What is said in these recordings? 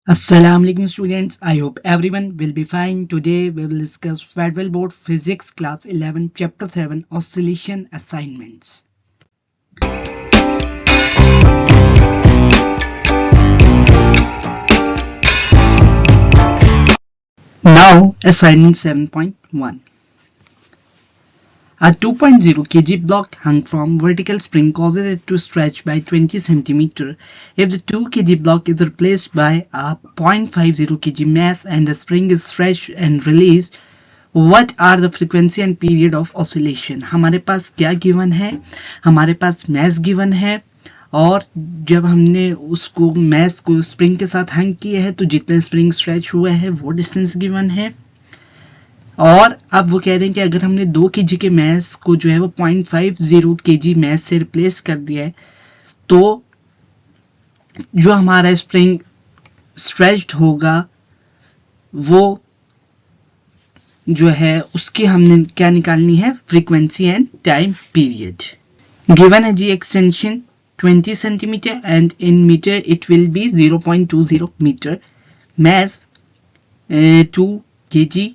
Assalamu alaikum students. I hope everyone will be fine. Today we will discuss Federal Board Physics Class 11 Chapter 7 Oscillation Assignments. Now assignment 7.1. A 2.0 kg block hung from vertical spring causes it to stretch by 20 cm. If the 2 kg block is replaced by a 0.50 kg mass and the spring is stretched and released, what are the frequency and period of oscillation? हमारे पास क्या given है? हमारे पास mass given है और जब हमने उसको mass को spring के साथ hang किया है तो जितने spring stretch हुआ है वो distance गिवन है और अब वो कह रहे हैं कि अगर हमने 2 kg के मैस को जो है वो 0.50 kg मैस से रिप्लेस कर दिया है तो जो हमारा स्प्रिंग स्ट्रेच्ड होगा वो जो है उसकी हमने क्या निकालनी है, frequency and time period. Given है जी extension 20 centimetre and in metre it will be 0.20 metre, mass 2 kg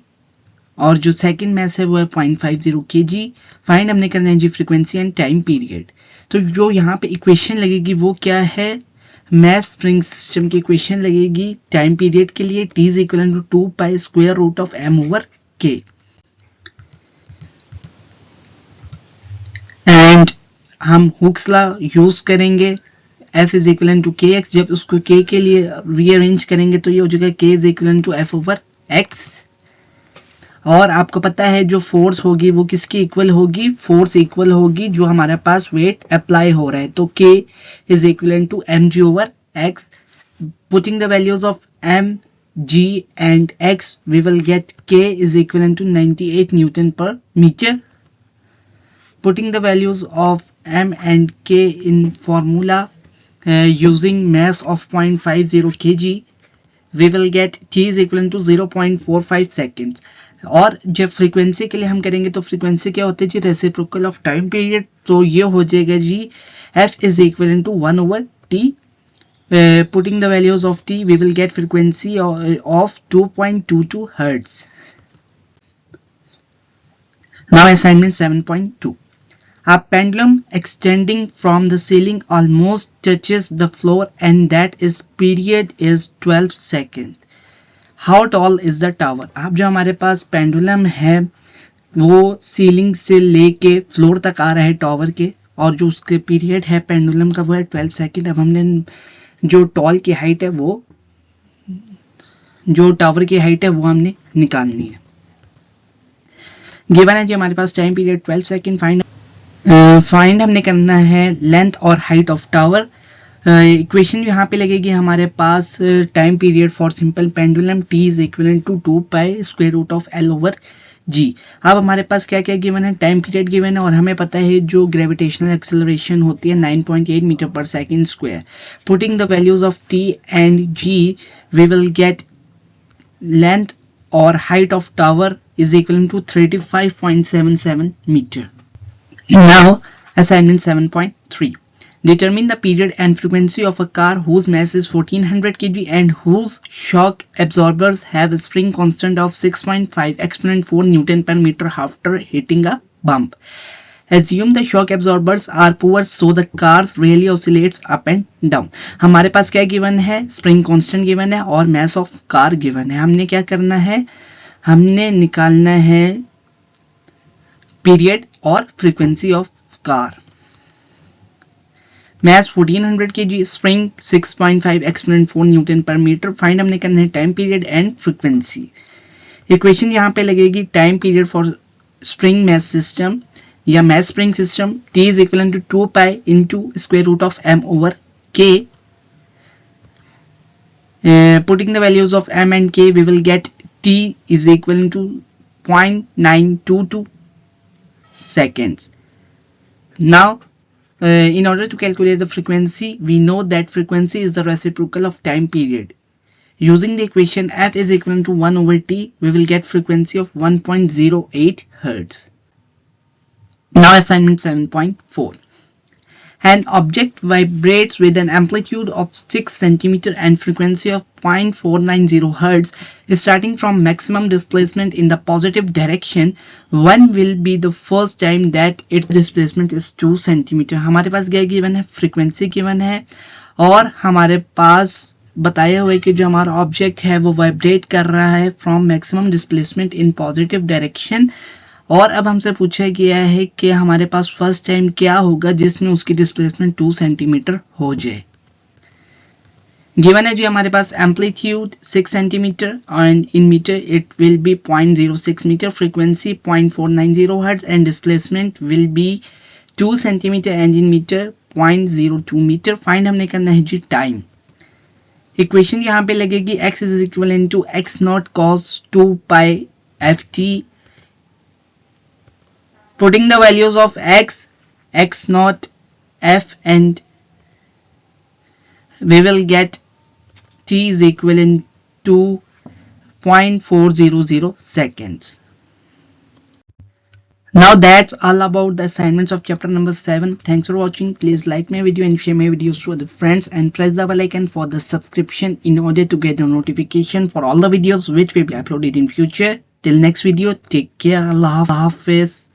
और जो सेकंड मैस है वो है 0.50 kg. फाइंड हमने करना है जी फ्रीक्वेंसी एंड टाइम पीरियड. तो जो यहाँ पे इक्वेशन लगेगी वो क्या है, मैस स्प्रिंग सिस्टम की इक्वेशन लगेगी टाइम पीरियड के लिए t is equal to 2 pi square root of m over k. And हम हुक्स लॉ यूज करेंगे, f is equal to k x. जब उसको k के लिए रीअरेंज करेंगे तो ये हो जाएगा k is equal to f over x. और आपको पता है जो फोर्स होगी वो किसकी इक्वल होगी, फोर्स इक्वल होगी जो हमारे पास वेट अप्लाई हो रहा है. तो k is equal to mg over x. Putting the values of m, g and x we will get k is equivalent to 98 Newton per meter. Putting the values of m and k in formula using mass of 0.50 kg we will get t is equivalent to 0.45 seconds. और जब frequency के लिए हम करेंगे तो frequency क्या होती है जी, रेसिप्रोकल ऑफ टाइम पीरियड. तो ये हो जाएगा जी f is equal to 1 over t. Putting the values of t we will get frequency of 2.22 hertz. Now assignment 7.2. A pendulum extending from the ceiling almost touches the floor and that is period is 12 seconds. How tall is the tower? अब जो हमारे पास pendulum है वो ceiling से लेके floor तक आ रहा है टावर के और जो उसके पीरियड है पेंडुलम का वो है 12 सेकेंड. अब हमने जो टॉल की हाइट है वो जो टावर की हाइट है वो हमने निकालनी है. गिवन है जी हमारे पास टाइम पीरियड 12 सेकेंड. फाइंड हमने करना है लेंथ और हाइट ऑफ टावर. इक्वेशन यहाँ पे लगेगी हमारे पास time period for simple pendulum t is equal to 2 pi square root of l over g. अब हमारे पास क्या क्या गिवन है, टाइम पीरियड गिवन है और हमें पता है जो ग्रेविटेशनल एक्सेलरेशन होती है 9.8 मीटर पर second square. Putting the values of t and g we will get length और height of tower is equal to 35.77 metre. Now assignment 7.3. Determine the period and frequency of a car whose mass is 1400 kg and whose shock absorbers have a spring constant of 6.5 exponent 4 Newton per meter after hitting a bump. Assume the shock absorbers are poor so the cars really oscillates up and down. हमारे पास क्या given है, spring constant given है और mass of car given है. हमने क्या करना है, हमने निकालना है पीरियड और frequency of car. Mass 1400 kg, spring 6.5 exponent 4 newton पर मीटर. फाइंड हमने करना है time period and frequency. Equation यहाँ पे लगेगी time period for spring mass system या mass spring system t is equal to 2 pi into square root of m over k. Putting the values of m and k we will get t is equal to 0.922 seconds. Now in order to calculate the frequency we know that frequency is the reciprocal of time period. Using the equation f is equal to 1 over t we will get frequency of 1.08 hertz. Now assignment 7.4. An object vibrates with an amplitude of 6 cm and frequency of 0.490 Hz, starting from maximum displacement in the positive direction. When will be the first time that its displacement is 2 cm? हमारे पास क्या given है, frequency given है और हमारे पास बताया हुआ है कि जो हमारा ऑब्जेक्ट है वो वाइब्रेट कर रहा है from maximum displacement in positive direction. और अब हमसे पूछा गया है कि हमारे पास फर्स्ट टाइम क्या होगा जिसमें उसकी डिस्प्लेसमेंट 2 सेंटीमीटर हो जाए। गिवन है जी हमारे पास amplitude 6 centimetre and in metre it will be 0.06 metre, frequency 0.490 hertz and displacement will be 2 centimetre and in metre 0.02 metre. Find हमने करना है जी टाइम। इक्वेशन यहाँ पे लगेगी x is equal to x naught cos 2 pi ft। Putting the values of x, x naught, f and we will get t is equivalent to 0.400 seconds. Now that's all about the assignments of chapter number 7. Thanks for watching. Please like my video and share my videos to other friends and press the bell icon for the subscription in order to get a notification for all the videos which will be uploaded in future. Till next video, take care. Allah Hafiz.